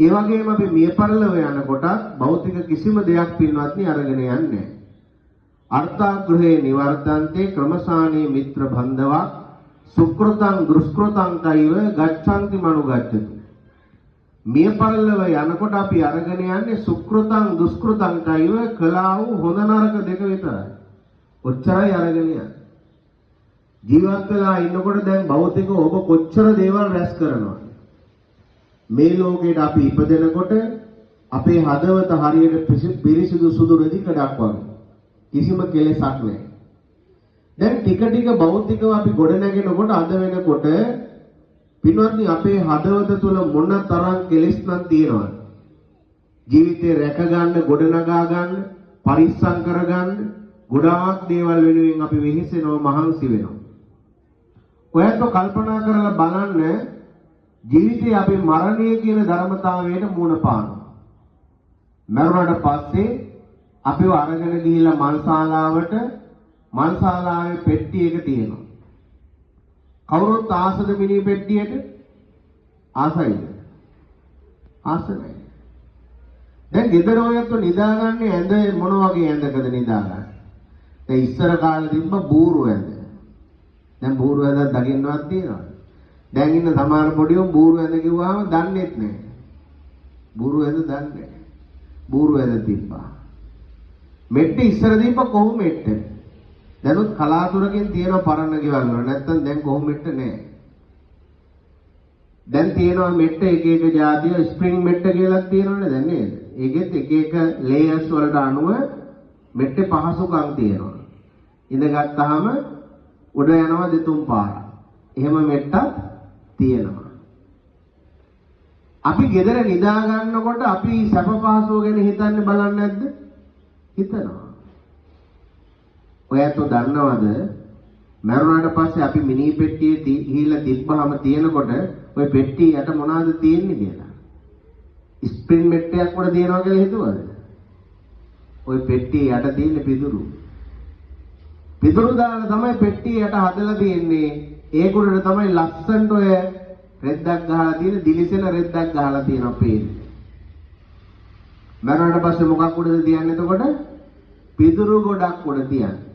ඒ වගේම අපි මිය පරලොව යනකොට භෞතික කිසිම දෙයක් පින්වත්නි අරගෙන යන්නේ නැහැ. අර්ථාග්‍රහේ නිවර්තන්තේ ක්‍රමසානේ මිත්‍ර බන්ධවා සුක්‍රතං දුෂ්කෘතං කයිව ගච්ඡanti මනුගච්ඡතු. මිය පරලොව යනකොට අපි අරගෙන යන්නේ සුක්‍රතං දුෂ්කෘතං කයිව කළා වූ හොඳ නරක දෙක විතරයි. ඔච්චරයි අරගෙන යන්නේ. ජීවත් වෙලා ඉන්නකොට දැන් භෞතිකව ඔබ කොච්චර දේවල් රැස් කරනවද? මේ ලෝකයට අපි ඉපදෙනකොට අපේ හදවත හරියට පිරිසිදු සුදු රෙදි කඩක් වගේ. කිසිම කෙලෙසක් නැහැ. දැන් ටික ටික භෞතිකව අපි ගොඩ නැගෙනකොට අද වෙනකොට පින්වත්නි අපේ හදවත තුල මොන තරම් කෙලෙස් නම් තියෙනවද? ජීවිතේ රැක ගන්න, ගොඩ නගා ගන්න, පරිස්සම් කර ගන්න ගොඩාක් දේවල් වෙනුවෙන් අපි වෙහෙසෙනවා, මහන්සි වෙනවා. ඔයත් කල්පනා කරලා බලන්න ජීවිතේ අපි මරණය කියන ධර්මතාවයට මුහුණ පානවා. මරුණාට පස්සේ අපිව අරගෙන ගිහිල්ලා මල්ශාලාවේ පෙට්ටි එක තියෙනවා. කවුරුත් ආසද මිනි පෙට්ටියට? ආසයිද? ආස නැහැ. දැන් ගෙදර ඔයත් නිදාගන්නේ ඇඳ මොන වගේ ඇඳකද නිදාගන්නේ? දැන් ඉස්සර කාලේ තිබ්බ බූරු ඇඳ. දැන් බූරු ඇඳක් දකින්නවත් තියෙනවද? දැන් ඉන්න සමහර පොඩියෝ බූරු ඇඳ කිව්වම දන්නේත් නැහැ. බූරු ඇඳ දන්නේ නැහැ. බූරු ඇඳ තිබ්බා. මෙට්ටි ඉස්සර දීප කොහොම මෙට්ට. දැනුත් කලාතුරකින් තියෙන පරණ ගෙවල් වල නැත්තම් දැන් කොහොම මෙට්ට නැහැ. දැන් තියෙනවා මෙට්ට එක එක જાතිය ස්ප්‍රින්ග් මෙට්ට කියලා තියෙනවනේ දැන් නේද? ඒකෙත් එක එක ලේයර්ස් වලට අනුව මෙට්ටේ පහසුකම් තියෙනවා. ඉඳගත්තාම උඩ යනවා දෙතුන් පාරක්. එහෙම මෙට්ටක් තියෙනවා. අපි ගෙදර නිදා ගන්නකොට අපි සැප පහසුව ගැන හිතන්නේ බලන්නේ නැද්ද? හිතනවා. ඔයත් දන්නවද මරුණාට පස්සේ අපි මිනි පෙට්ටියේ ගිහිල්ලා තිබ්බහම තියෙනකොට ওই පෙට්ටිය යට මොනවද තියෙන්නේ කියලා? ස්ප්‍රින්ග් මෙට්ටයක් උඩ තියනවා කියලා හිතුවද? ওই පෙට්ටිය යට තියෙන පිදුරු. පිදුරු දාලා තමයි පෙට්ටිය යට හදලා තියෙන්නේ. ඒකුඩට තමයි ලස්සනට ඔය රෙද්දක් ගහලා තියෙන, දිලිසෙන රෙද්දක් ගහලා තියෙනවා පේන්නේ. මරුණාට පස්සේ මොකක් උඩද තියන්නේ එතකොට? පිදුරු ගොඩක් උඩ තියන්නේ.